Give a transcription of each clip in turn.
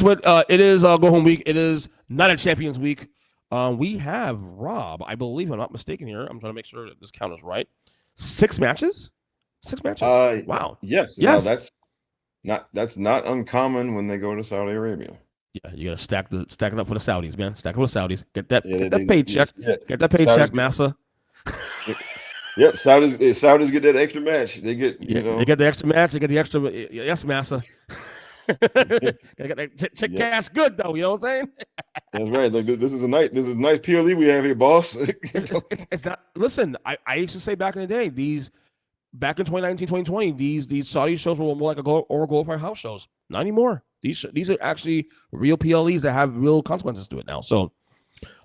But it is go home week. It is Night of Champions week. We have Rob, I believe, if I'm not mistaken here. I'm trying to make sure that this count is right. 6 matches? 6 matches. Wow. Yes. Now Yes. that's not uncommon when they go to Saudi Arabia. Yeah, you gotta stack it up for the Saudis, man. Stack it for the Saudis. Yeah, Get that paycheck. yeah. Get that Saudis paycheck, Massa. Yep, Saudis get that extra match. They get, Yeah, they get the extra match. They get the extra. Yes, Massa. Gotta get that check Yep, cash good though. You know what I'm saying? that's right. Like this is a nice PLE we have here, boss. It's not. Listen, I used to say back in the day, back in 2019, 2020, these Saudi shows were more like or glorified house shows. Not anymore. These are actually real PLEs that have real consequences to it now. So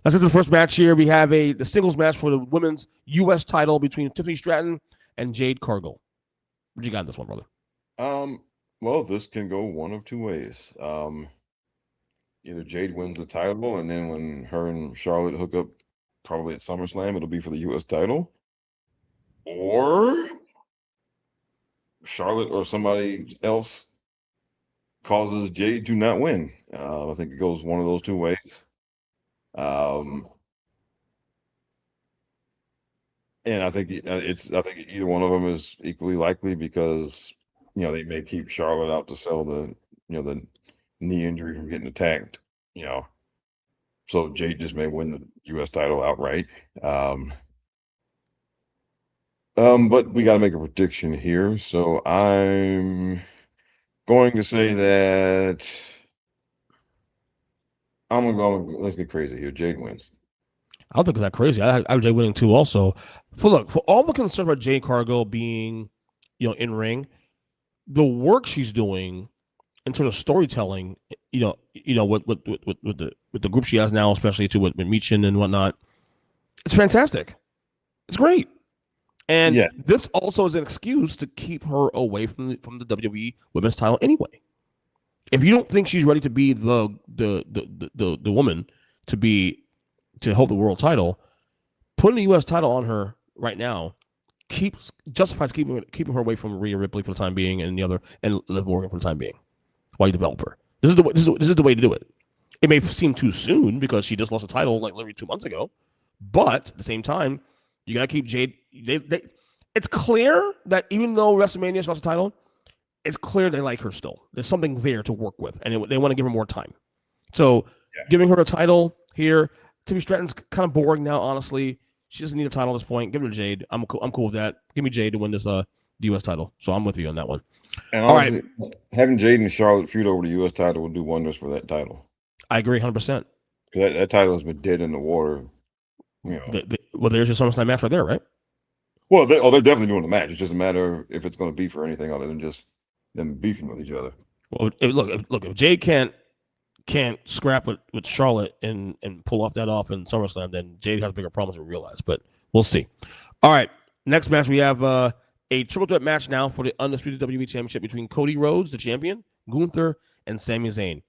let's get to the first match here. We have the singles match for the women's U.S. title between Tiffany Stratton and Jade Cargill. What you got in this one, brother? Well, this can go one of two ways. Either Jade wins the title, and then when her and Charlotte hook up, probably at SummerSlam, it'll be for the U.S. title, or Charlotte or somebody else causes Jade to not win. I think it goes one of those two ways. And I think either one of them is equally likely because they may keep Charlotte out to sell the knee injury from getting attacked. So Jade just may win the U.S. title outright. But we got to make a prediction here. So I'm going to say that I'm going to go. Let's get crazy here. Jade wins. I don't think it's that crazy. I have Jade winning too. Also, for all the concern about Jade Cargill being, in ring, the work she's doing in terms of storytelling, with the group she has now, especially too with Michin and whatnot, it's fantastic. It's great. And this also is an excuse to keep her away from the WWE Women's title anyway. If you don't think she's ready to be the woman to hold the world title, putting the U.S. title on her right now justifies keeping her away from Rhea Ripley for the time being and Liv Morgan for the time being while you develop her. This is the way to do it. It may seem too soon because she just lost the title like literally 2 months ago, but at the same time, you gotta keep Jade. It's clear that even though WrestleMania lost the title, it's clear they like her still. There's something there to work with, and they want to give her more time. So, giving her a title here, Tiffany Stratton's kind of boring now. Honestly, she doesn't need a title at this point. Give her to Jade. I'm cool with that. Give me Jade to win this the U.S. title. So I'm with you on that one. And honestly, all right, having Jade and Charlotte feud over the U.S. title will do wonders for that title. I agree 100%. That title has been dead in the water. Well, there's your SummerSlam match right there, right? Well, they're definitely doing the match. It's just a matter of if it's going to be for anything other than just them beefing with each other. Well, if Jade can't scrap with Charlotte and pull off in SummerSlam, then Jade has bigger problems than we realize. But we'll see. All right, next match we have a triple threat match now for the undisputed WWE Championship between Cody Rhodes, the champion, Gunther, and Sami Zayn.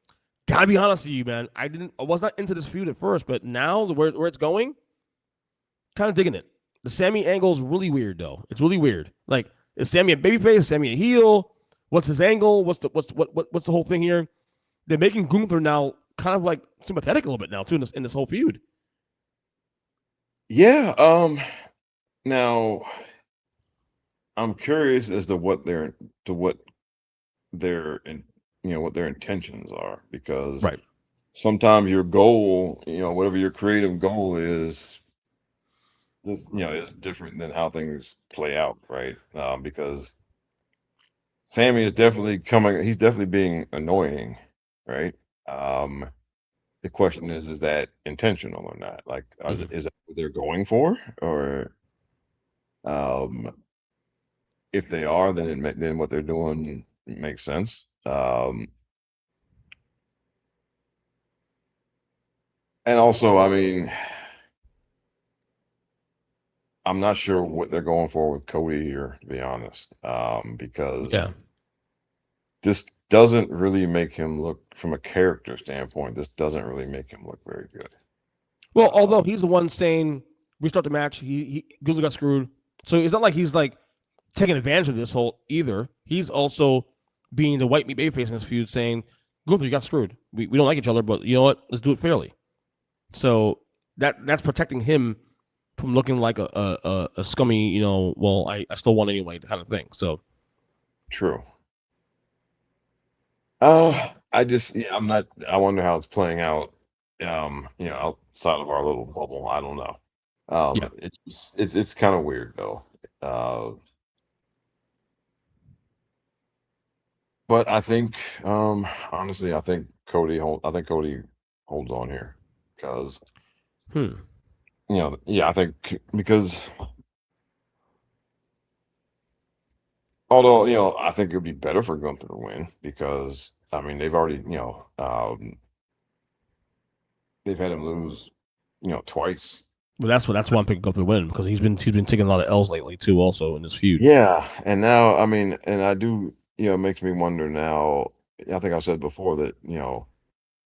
Gotta be honest with you, man. I was not into this feud at first, but now where it's going, kind of digging it. The Sami angle is really weird, though. It's really weird. Like, is Sami a babyface? Is Sami a heel? What's his angle? What's the whole thing here? They're making Gunther now kind of like sympathetic a little bit now too in this whole feud. Yeah. Now, I'm curious as to what their intentions are, because sometimes your goal, whatever your creative goal is different than how things play out, right? Because Sami is definitely he's definitely being annoying, right? The question is that intentional or not? Like, is that what they're going for? Or if they are, then what they're doing makes sense. And also, I mean, I'm not sure what they're going for with Cody here, to be honest, because this doesn't really make him look, from a character standpoint, this doesn't really make him look very good. Well, although he's the one saying restart the match, he Gunther got screwed, so it's not like he's like taking advantage of this whole either. He's also being the white meat babyface in this feud, saying Gunther, you got screwed. We don't like each other, but you know what? Let's do it fairly. So that's protecting him from looking like a scummy, well, I still won anyway kind of thing. So True. I'm not. I wonder how it's playing out. Outside of our little bubble, I don't know. yeah, It's kind of weird though. Uh, but I think, honestly, I think Cody holds on here because hmm. yeah, I think because although I think it would be better for Gunther to win because I mean they've already they've had him lose twice. But that's why I'm picking Gunther to win because he's been taking a lot of L's lately too, also in this feud. Yeah, and now I mean, and I do, it makes me wonder now. I think I said before that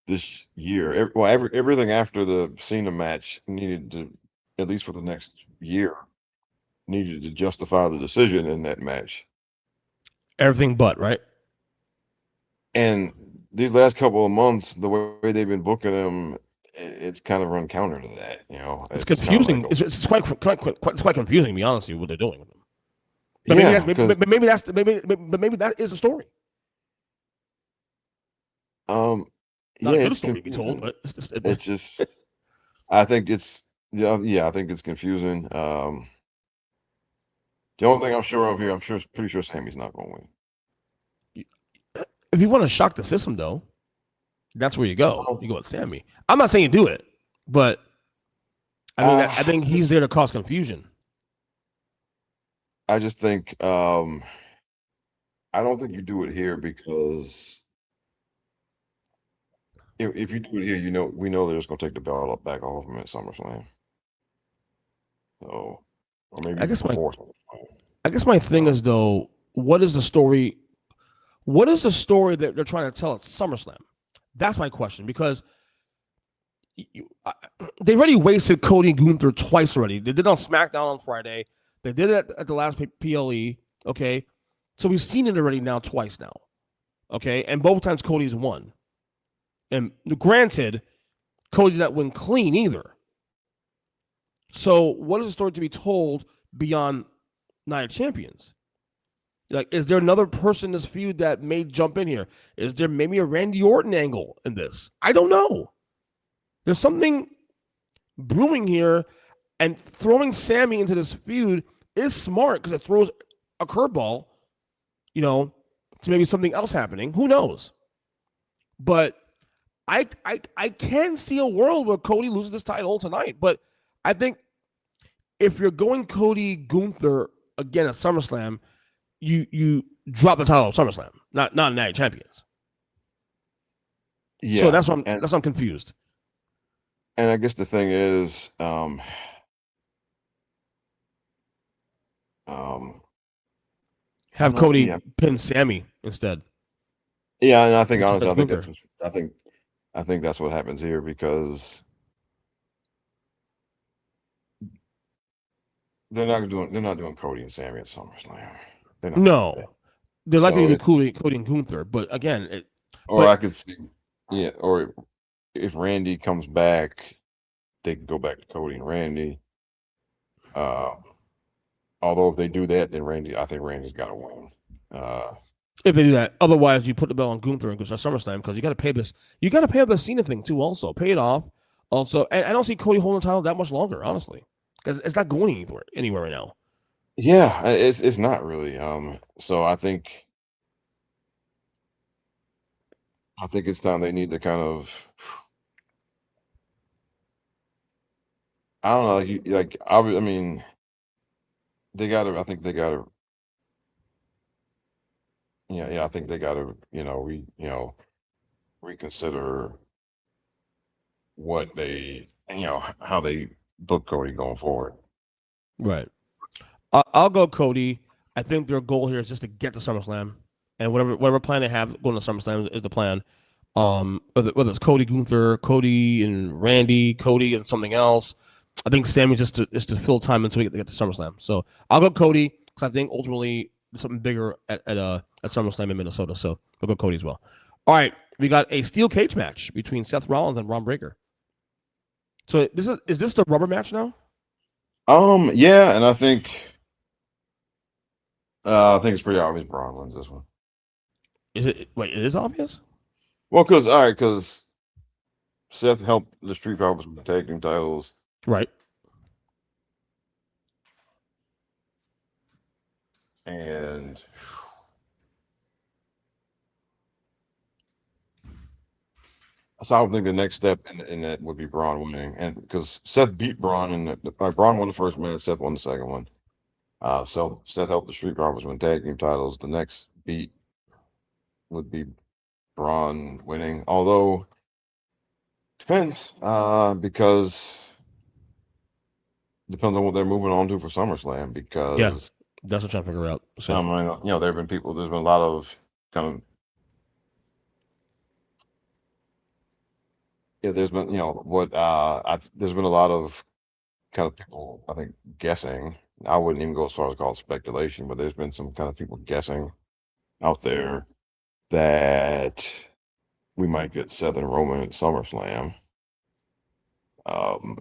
this year, everything after the Cena match needed to, at least for the next year, needed to justify the decision in that match. Everything but right. And these last couple of months, the way they've been booking him, it's kind of run counter to that. It's It's kind of confusing. like, It's quite confusing to be honest with you what they're doing with him. But yeah, maybe that is the story. um, Not yeah, a good it's story to be told, confusing. but It's just, I think it's, yeah, I think it's confusing. The only thing I'm sure of here, pretty sure Sammy's not going to win. if you want to shock the system, though, that's where you go. Um, You go with Sammy. I'm not saying you do it, but I mean, I think he's there to cause confusion. I just think, I don't think you do it here because if you do it here, we know they're just going to take the belt up back off him at SummerSlam. So, or maybe I even guess my before SummerSlam. I guess my thing So, is though, what is the story? What is the story that they're trying to tell at SummerSlam? That's my question because they already wasted Cody and Gunther twice already. They did it on SmackDown on Friday. They did it at the last PLE. Okay, so we've seen it already now twice now. Okay, and both times Cody's won. And granted, Cody did not win clean either. So what is the story to be told beyond Night of Champions? Like, is there another person in this feud that may jump in here? Is there maybe a Randy Orton angle in this? I don't know. There's something brewing here, and throwing Sammy into this feud is smart because it throws a curveball, to maybe something else happening. Who knows? But I can see a world where Cody loses this title tonight. But I think if you're going Cody Gunther again at SummerSlam, you drop the title of SummerSlam, not Night of Champions. yeah, So that's why I'm confused. and I guess the thing is, Have no, Cody yeah, pin Sammy instead. yeah, and I think That's honestly, Gunther. I think that's what happens here because they're not doing Cody and Sammy at SummerSlam. They're not doing that. No, they're likely So to do Cody and Gunther, but again, or I could see, yeah, or if Randy comes back, they can go back to Cody and Randy. Although if they do that, then I think Randy's got to win. if they do that, otherwise you put the belt on Gunther and go to SummerSlam because you got to pay this. You got to pay the Cena thing too. Also, pay it off. Also, and I don't see Cody holding the title that much longer, honestly, because it's not going anywhere right now. Yeah, it's not really. So I think it's time they need to kind of. I don't know. I mean, they got to. I think they got to. Yeah. I think they got to. Reconsider what they. How they book Cody going forward. Right. I'll go Cody. I think their goal here is just to get to SummerSlam, and whatever plan they have going to SummerSlam is the plan. Whether it's Cody Gunther, Cody and Randy, Cody and something else. I think Sammy just to fill time until we get to SummerSlam. So I'll go Cody because I think ultimately there's something bigger at SummerSlam in Minnesota. So I'll go Cody as well. All right, we got a steel cage match between Seth Rollins and Ron Breakker. So is this the rubber match now? Yeah, and I think it's pretty obvious Braun wins this one. Is it? Wait, it is obvious. Well, because Seth helped the Street Profits with the tag team titles, Right. and so I would think the next step in that would be Braun winning, and because Seth beat Braun, and Braun won the first match, Seth won the second one. So Seth helped the Street Profits win tag team titles. The next beat would be Braun winning, although depends, because depends on what they're moving on to for SummerSlam. Yeah, Because that's what I'm trying to figure out. So there have been people. There's been a lot of kind of There's been there's been a lot of kind of people, I think, guessing. I wouldn't even go as far as call it speculation, but there's been some kind of people guessing out there that we might get Seth and Roman at SummerSlam. Um,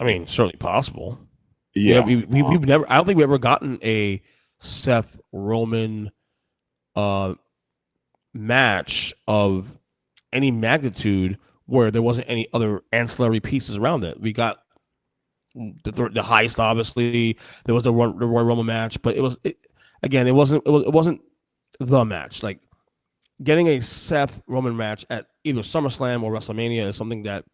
I mean, certainly possible. Yeah, yeah, we've never. I don't think we've ever gotten a Seth Roman uh match of any magnitude where there wasn't any other ancillary pieces around it. We got the heist, obviously. There was the Royal Rumble match, but again, it wasn't the match. Like getting a Seth Roman match at either SummerSlam or WrestleMania is something that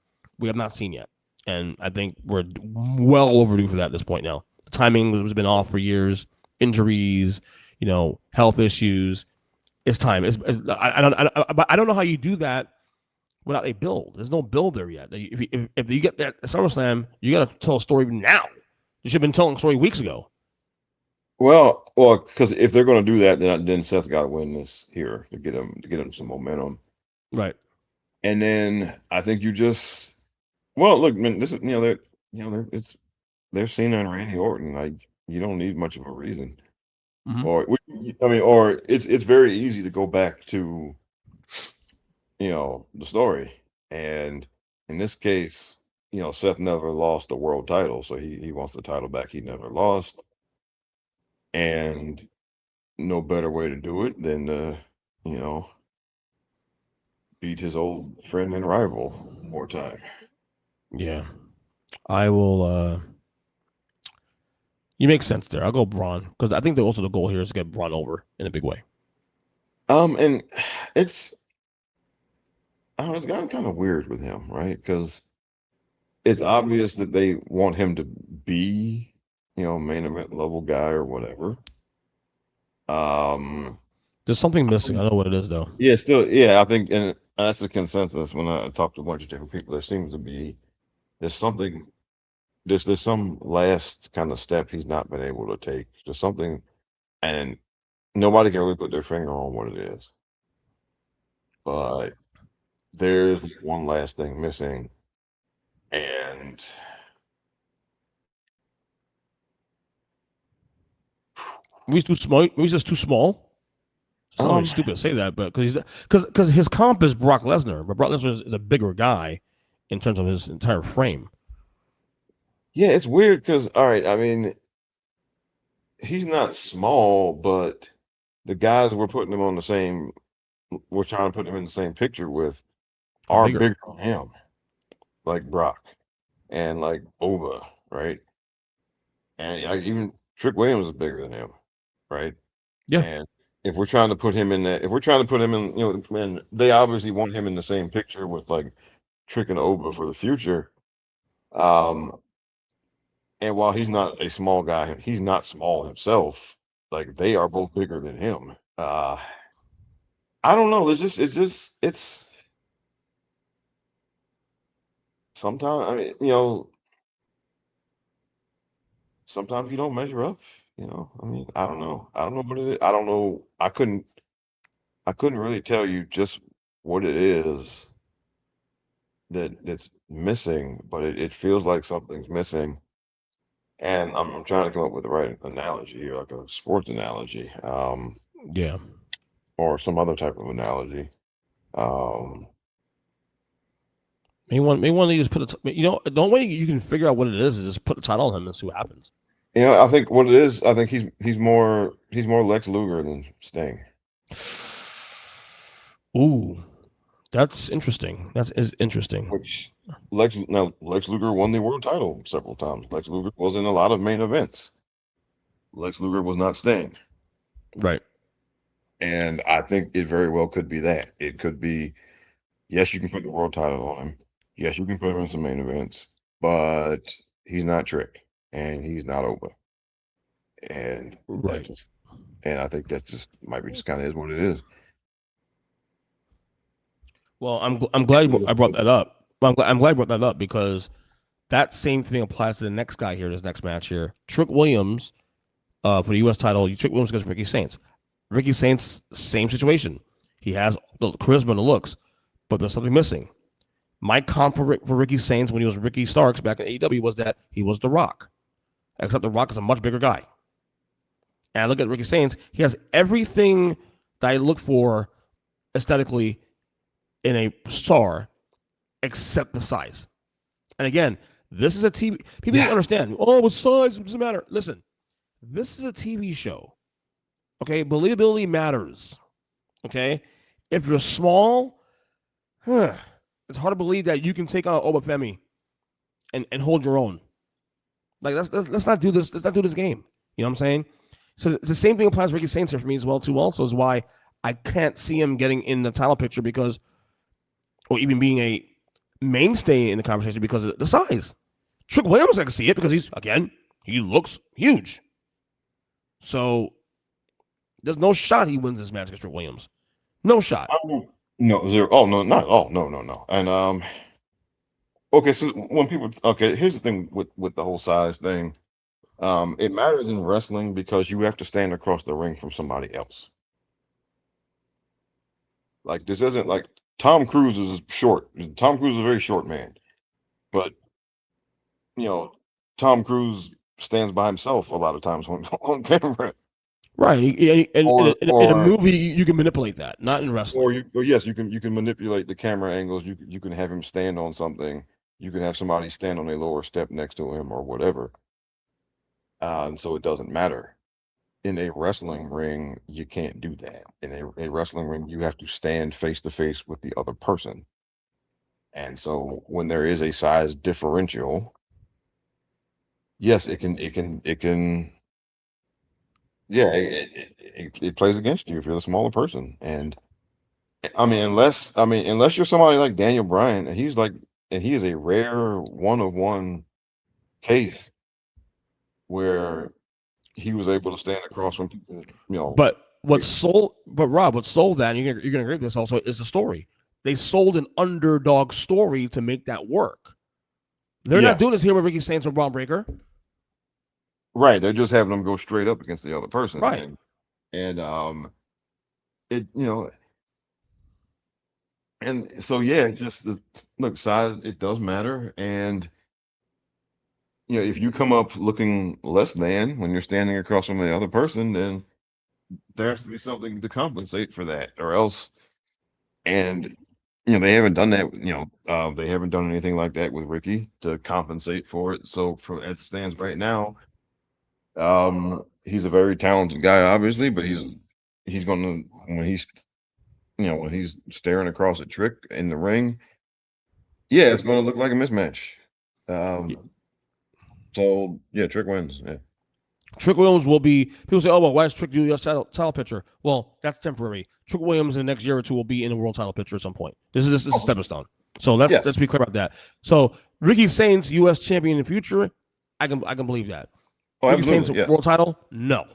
we have not seen yet, and I think we're well overdue for that at this point now. The timing has been off for years, injuries, health issues. It's time. I don't know how you do that without a build. There's no build there yet. If you get that SummerSlam, you got to tell a story now. You should have been telling a story weeks ago. well, because if they're going to do that, then Seth got to win this here to get him some momentum, Right. and then I think you just look, man, this is they're Cena and Randy Orton. Like, you don't need much of a reason. Mm-hmm. Or it's very easy to go back to the story, and in this case, Seth never lost the world title, so he wants the title back. He never lost, and no better way to do it than to you know beat his old friend and rival one more time. Yeah. I will. You make sense there. I'll go Braun because I think that also the goal here is to get Braun over in a big way. And it's it's gotten kind of weird with him, right? Because it's obvious that they want him to be, main event level guy or whatever. Um, There's something missing. I don't know what it is though. yeah, still, yeah, I think, and that's the consensus when I talk to a bunch of different people. There seems to be there's something there's some last kind of step he's not been able to take. There's something, and nobody can really put their finger on what it is. But there's one last thing missing, and He's too small. He's just too small. It sounds really stupid to say that, but because his comp is Brock Lesnar, but Brock Lesnar is a bigger guy in terms of his entire frame. yeah, it's weird because all right, I mean, he's not small, but the guys we're trying to put him in the same picture with are bigger than him, like Brock and like Ova, right? And even Trick Williams is bigger than him, right? Yeah. And if we're trying to put him in that, if we're trying to put him in, and they obviously want him in the same picture with like Trick and Ova for the future. Um, and while he's not a small guy, he's not small himself. Like, they are both bigger than him. I don't know. It's sometimes, I mean, sometimes you don't measure up, I mean, I don't know. I don't know what it is. I don't know. I couldn't really tell you just what it is that's missing, but it feels like something's missing. And I'm trying to come up with the right analogy here, like a sports analogy, Yeah. or some other type of analogy. Maybe one of these put the only way you can figure out what it is just put the title on him and see what happens. I think what it is, I think he's more Lex Luger than Sting. Ooh, that's interesting. That is interesting. Which Lex Luger won the world title several times. Lex Luger was in a lot of main events. Lex Luger was not Sting. Right. And I think it very well could be that. It could be, yes, you can put the world title on him. Yes, you can put him in some main events, but he's not Trick and he's not Oba. And right. I think that just might be just kind of is what it is. Well, I'm glad I brought that up. I'm glad I brought that up because that same thing applies to the next guy here, this next match here. Trick Williams, for the U.S. title, Trick Williams against Ricky Saints. Ricky Saints, same situation. He has the charisma and the looks, but there's something missing. My comp for Ricky Saints when he was Ricky Starks back in AEW was that he was The Rock, except The Rock is a much bigger guy. And I look at Ricky Saints, he has everything that I look for aesthetically in a star except the size. And again, this is a TV. People don't understand. Oh, with size, it doesn't matter. Listen, this is a TV show. Okay, believability matters. Okay, if you're small, it's hard to believe that you can take on Obafemi and hold your own. Like let's not do this. Let's not do this game. You know what I'm saying? So it's the same thing applies to Ricky Saints here for me as well. Too. Also is why I can't see him getting in the title picture because, or even being a mainstay in the conversation because of the size. Trick Williams, I can see it because he looks huge. So there's no shot he wins this match against Trick Williams. No shot. No, zero. Oh, no, not all. No. And okay, so here's the thing with the whole size thing. It matters in wrestling because you have to stand across the ring from somebody else. Like this isn't like Tom Cruise is short. Tom Cruise is a very short man, but Tom Cruise stands by himself a lot of times on camera. Right, in a movie, you can manipulate that, not in wrestling. Yes, you can manipulate the camera angles. You can have him stand on something. You can have somebody stand on a lower step next to him or whatever. And so it doesn't matter. In a wrestling ring, you can't do that. In a wrestling ring, you have to stand face to face with the other person. And so when there is a size differential, yes, it plays against you if you're the smaller person. And unless you're somebody like Daniel Bryan, and he is a rare one of one case where he was able to stand across from people, But Rob, what sold that, and you're gonna agree with this also, is the story. They sold an underdog story to make that work. They're not doing this here with Ricky Saints or Braun Breaker. Right, they're just having them go straight up against the other person. Right. And and so just look, size, it does matter. And if you come up looking less than when you're standing across from the other person, then there has to be something to compensate for that, or else. And they haven't done that. They haven't done anything like that with Ricky to compensate for it. So as it stands right now, he's a very talented guy, obviously, but he's going to when he's staring across a Trick in the ring, it's going to look like a mismatch. So Trick wins. Yeah. Trick Williams will be. People say, "Oh, well, why does Trick do the title picture?" Well, that's temporary. Trick Williams in the next year or two will be in the world title picture at some point. This is a stepping stone. So let's be clear about that. So Ricky Saints, U.S. champion in the future, I can believe that. Ricky Saints world title, no.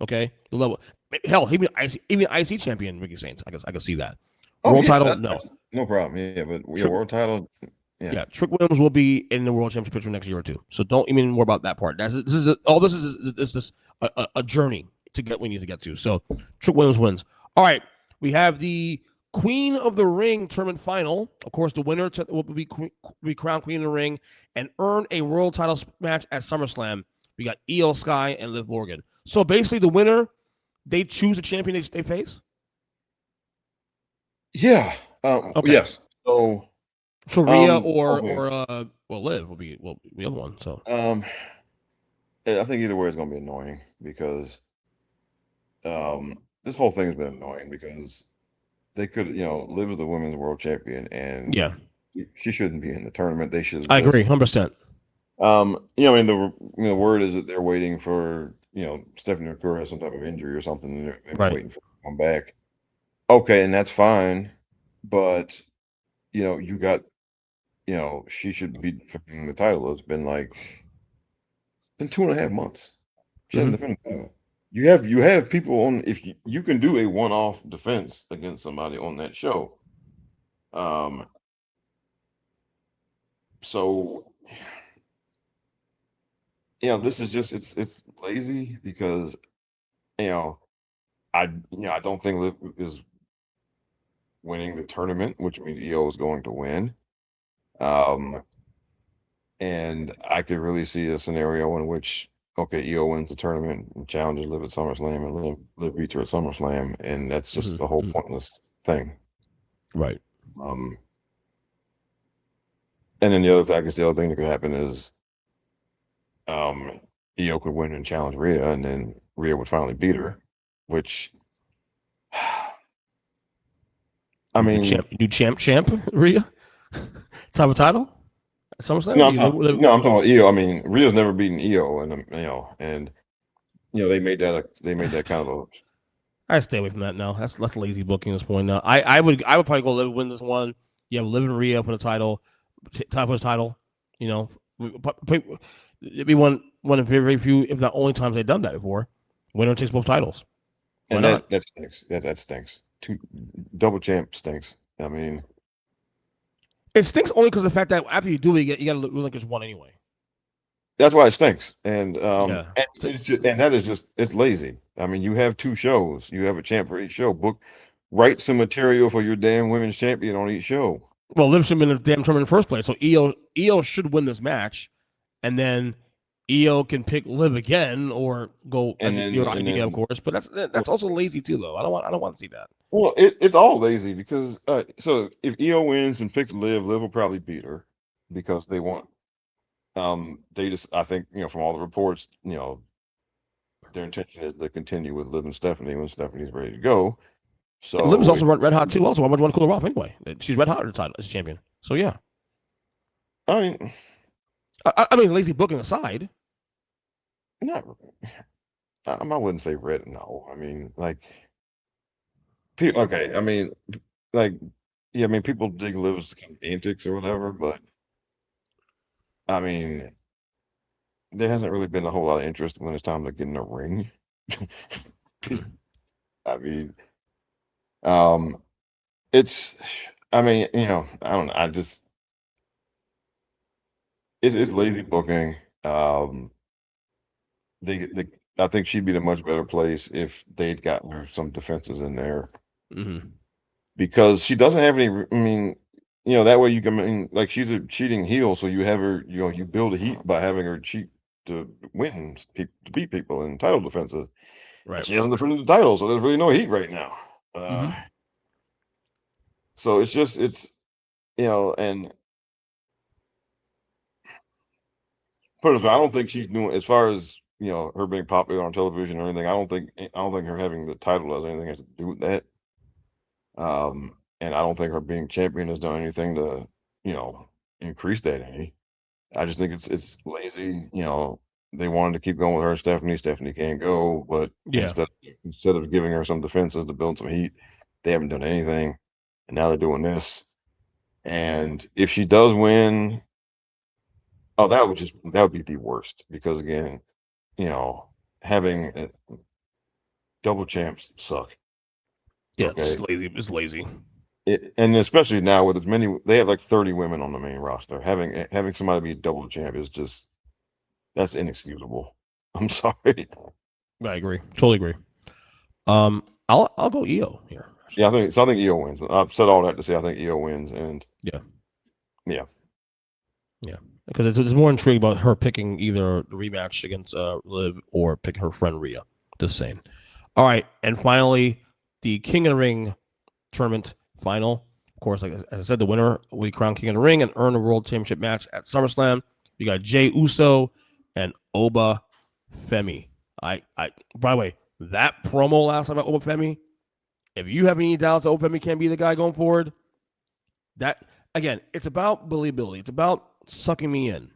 Okay, the level. Hell, even IC champion Ricky Saints, I can see that. World title, no. No problem. Yeah, but world title. Yeah, Trick Williams will be in the world championship picture next year or two. So don't even worry about that part. This is a journey to get we need to get to. So Trick Williams wins. All right, we have the Queen of the Ring tournament final. Of course, the winner will be crowned Queen of the Ring and earn a world title match at SummerSlam. We got Io Sky and Liv Morgan. So basically, the winner, they choose the champion they face. Yeah. Okay. Yes. So, So Rhea okay. or Liv will be the other one. So I think either way is going to be annoying because this whole thing has been annoying because they could, Liv is the women's world champion and yeah, she shouldn't be in the tournament. They should have I agree, just, 100%. I mean, the word is that they're waiting for, Stephanie McClure has some type of injury or something. And they're Right. waiting for her to come back. Okay, and that's fine, but you got, she should be defending the title. It's been 2.5 months. She hasn't Hmm. defended the title. You have people on if you can do a one-off defense against somebody on that show. Um, so this is just it's lazy because you know I don't think Liv is winning the tournament, which means EO is going to win. Um, and I could really see a scenario in which okay, EO wins the tournament and challenges Liv at SummerSlam, and Liv beats her at SummerSlam, and that's just a whole Hmm. pointless thing. Right. Um, and then the other thing, I guess the other thing that could happen is um, EO could win and challenge Rhea, and then Rhea would finally beat her, which I You do mean, champ Rhea type of title at SummerSlam. no, You I'm talking about EO. I mean, Rhea's never beaten EO, and and they made that kind of a I stay away from that now. That's lazy booking at this point. Now I would probably go Liv win this one. You have Liv and Rhea for the title, title. You know, it'd be one of very few, if not only times they've done that before. Winner takes both titles. Why and not? that stinks. That stinks. Two double champ stinks. I mean, It stinks only because of the fact that after you do it, you got to relinquish one anyway. that's why it stinks. Yeah. And it's just, and that is just it's lazy. I mean, you have two shows. You have a champ for each show. Write some material for your damn women's champion on each show. Well, Liv should have been in the damn tournament in the first place. So EO should win this match, and then EO can pick Liv again or go as your idea, of course. But that's also lazy too, though. I don't want to see that. Well, it's all lazy because so if EO wins and picks Liv will probably beat her because they want they just I think from all the reports their intention is to continue with Liv and Stephanie when Stephanie's ready to go. And Liv is So also red hot too. Also, I would want to cool her off anyway. She's red hot at the title as champion. So yeah, I mean, I mean, lazy booking aside. not I wouldn't say red. No, I mean like people. Okay, I mean like yeah, I mean people dig Liv's kind of antics or whatever, but I mean there hasn't really been a whole lot of interest when it's time to get in a ring. I mean, um, it's, I mean, I don't know. It's lazy booking. They, I think she'd be in a much better place if they'd gotten her some defenses in there Mm-hmm. because she doesn't have any. I mean, that way you can, I mean, like she's a cheating heel, so you have her, you build a heat by having her cheat to win, to beat people in title defenses. And Right. she hasn't defended the title, so there's really no heat right now. Mm-hmm. So it's and put it this way, I don't think she's doing as far as her being popular on television or anything. I don't think her having the title has anything to do with that. And I don't think her being champion has done anything to you know increase that any. I just think it's lazy. They wanted to keep going with her. Stephanie can't go, but Yeah. instead of giving her some defenses to build some heat, they haven't done anything, and now they're doing this. And if she does win, oh, that would be the worst because again, you know, having double champs suck. Yeah. Okay, It's lazy. and especially now with as many, they have like 30 women on the main roster. Having somebody be a double champ is just that's inexcusable. I'm sorry. I agree. Totally agree. I'll go EO here. Yeah, Actually. I think EO wins. I've said all that to say I think EO wins, and Yeah. yeah, Yeah. Because it's more intriguing about her picking either the rematch against Liv or pick her friend Rhea. Just saying. All right, and finally, the King of the Ring tournament final. Of course, like as I said, the winner will be crowned King of the Ring and earn a World Championship match at SummerSlam. You got Jey Uso and Oba Femi. By the way, that promo last time about Oba Femi, if you have any doubts that Oba Femi can't be the guy going forward, that again, it's about believability. It's about sucking me in.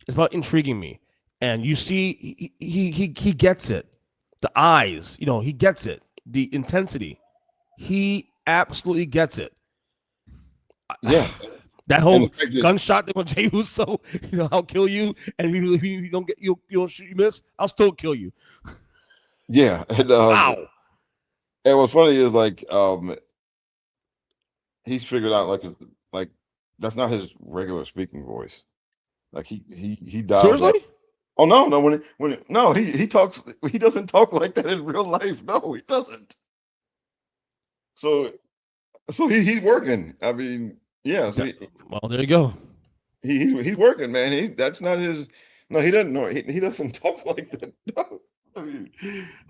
It's about intriguing me. And you see, he gets it. The eyes, he gets it. The intensity, he absolutely gets it. Yeah. That whole gunshot that when Jey Uso, I'll kill you, and if you don't get you don't shoot, you miss, I'll still kill you. Yeah. And, wow. And what's funny is he's figured out like that's not his regular speaking voice. Like he dials Seriously? up. Oh no, he talks. He doesn't talk like that in real life. No, he doesn't. So he's working. I mean, yeah. So well, there you go. He's working, man. That's not his. No, he doesn't know. He doesn't talk like that. No. I mean,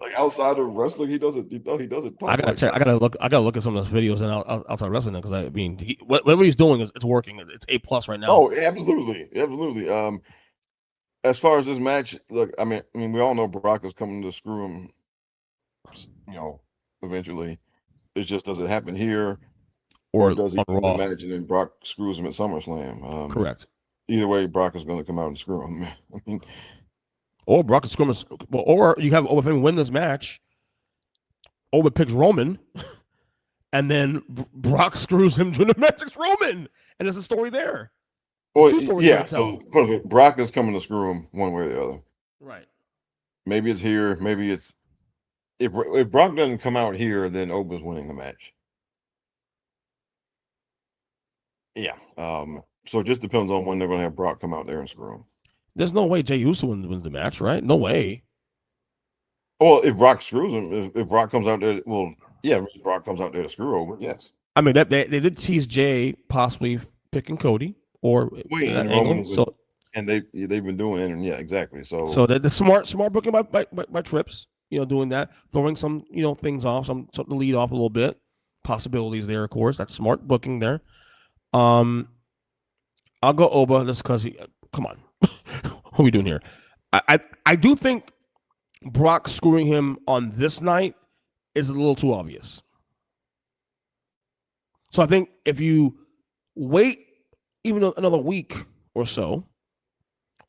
like outside of wrestling, he doesn't. He doesn't talk. I gotta check. I gotta look at some of those videos and outside wrestling because I mean, whatever he's doing it's working. It's A+ right now. Oh, absolutely. As far as this match, look, I mean, we all know Brock is coming to screw him. Eventually, it just doesn't happen here, or does he win the match and then Brock screws him at SummerSlam? Correct. Either way, Brock is going to come out and screw him. I mean, or Brock is screw him, or you have Oba Femi win this match. Oba picks Roman, and then Brock screws him during the match against Roman, and there's a story there. Well, yeah. So Brock is coming to screw him one way or the other. Right. Maybe it's here. Maybe it's if Brock doesn't come out here, then Oba's winning the match. Yeah. So it just depends on when they're going to have Brock come out there and screw him. There's no way Jey Uso wins the match, right? No way. Well, if Brock screws him, if Brock comes out there, well, yeah, if Brock comes out there to screw Oba, yes. I mean, they did tease Jey possibly picking Cody or Roman. So and they've been doing it, and yeah, exactly. So the smart booking by Trips, doing that, throwing some things off, something to lead off a little bit, possibilities there, of course. That's smart booking there. I'll go Oba just because come on, what are we doing here? I do think Brock screwing him on this night is a little too obvious. So I think if you wait even another week or so,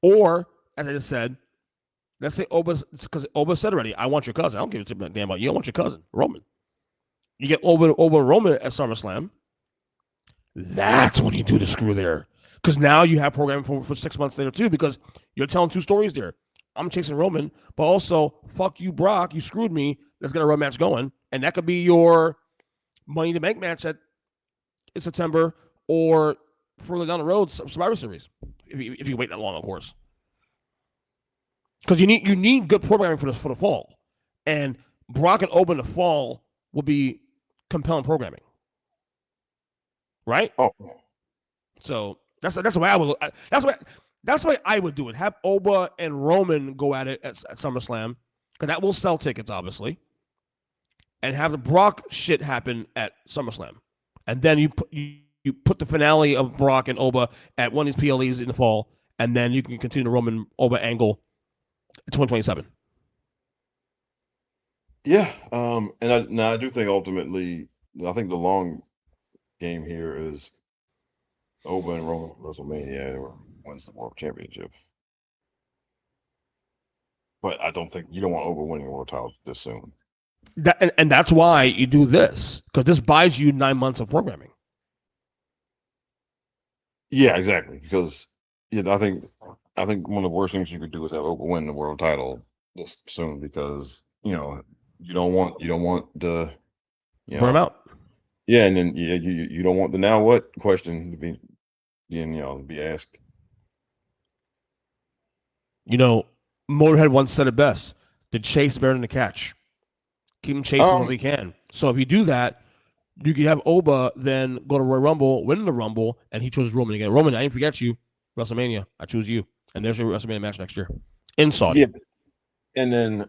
or as I just said, let's say because Oba said already, I want your cousin. I don't give a damn about you. I want your cousin, Roman. You get Oba Roman at SummerSlam. That's when you do the screw there. Because now you have programming for 6 months later too, because you're telling two stories there. I'm chasing Roman, but also, fuck you, Brock. You screwed me. Let's get a road match going. And that could be your Money to Bank match in September or further down the road, Survivor Series. If you wait that long, of course. Because you need good programming for the fall. And Brock and Oba in the fall will be compelling programming. Right? Oh. So that's the way I would look. That's the way I would do it. Have Oba and Roman go at it at SummerSlam, because that will sell tickets, obviously. And have the Brock shit happen at SummerSlam. And then you put the finale of Brock and Oba at one of these PLEs in the fall, and then you can continue the Roman Oba angle in 2027. Yeah. And I do think ultimately, I think the long game here is Oba and Roman WrestleMania wins the World Championship. But I don't think you don't want Oba winning a world title this soon. And that's why you do this, because this buys you 9 months of programming. Yeah, exactly. Because I think one of the worst things you could do is have Oba win the world title this soon, because you don't want the burn out. Yeah, and then you don't want the now what question to be be asked. Motorhead once said it best: "The chase better than the catch. Keep him chasing as he can." So if you do that, you can have Oba then go to Royal Rumble, win the Rumble, and he chooses Roman again. Roman, I didn't forget you. WrestleMania, I choose you, and there's your WrestleMania match next year in Saudi. Yeah, and then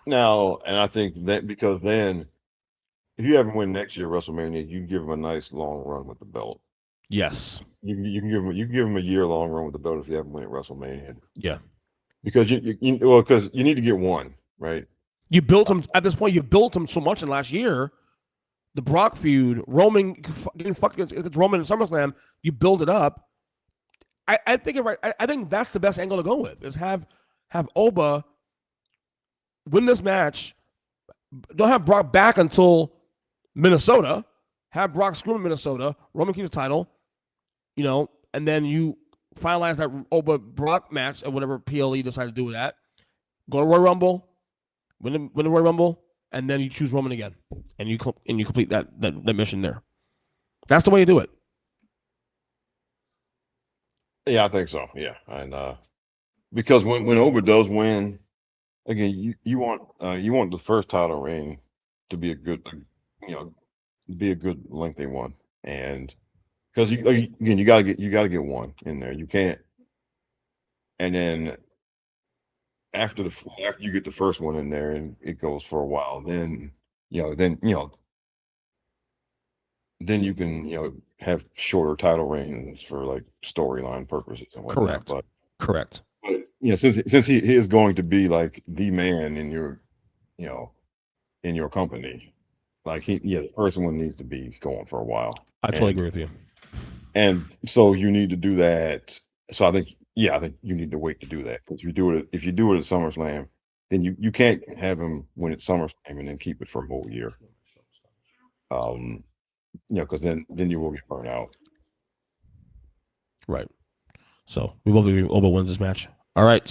now, and I think that because then if you have him win next year WrestleMania, you give him a nice long run with the belt. Yes. You can give him a year long run with the belt if you have him win at WrestleMania. Yeah. Because because you need to get one, right? You built him at this point. You built him so much in last year. The Brock feud, Roman getting fucked against Roman in SummerSlam. You build it up. I think I think that's the best angle to go with is have Oba win this match. Don't have Brock back until Minnesota. Have Brock screw in Minnesota. Roman keeps the title, and then you finalize that Oba Brock match at whatever PLE decide to do with that. Go to Royal Rumble, win the Royal Rumble, and then you choose Roman again, and you complete that mission there. That's the way you do it. Yeah, I think so. Yeah, and because when Oba does win, again, you want the first title reign to be a good, be a good lengthy one, and because you gotta get one in there. You can't, and then after you get the first one in there and it goes for a while, then then you can have shorter title reigns for like storyline purposes and whatnot. Correct. But since he is going to be like the man in your in your company, like the first one needs to be going for a while. I totally agree with you. And so you need to do that. So I think you need to wait to do that because if you do it at SummerSlam, then you can't have him win at SummerSlam and then keep it for a whole year. Because then you will get burned out. Right. So we both agree Oba wins this match. All right.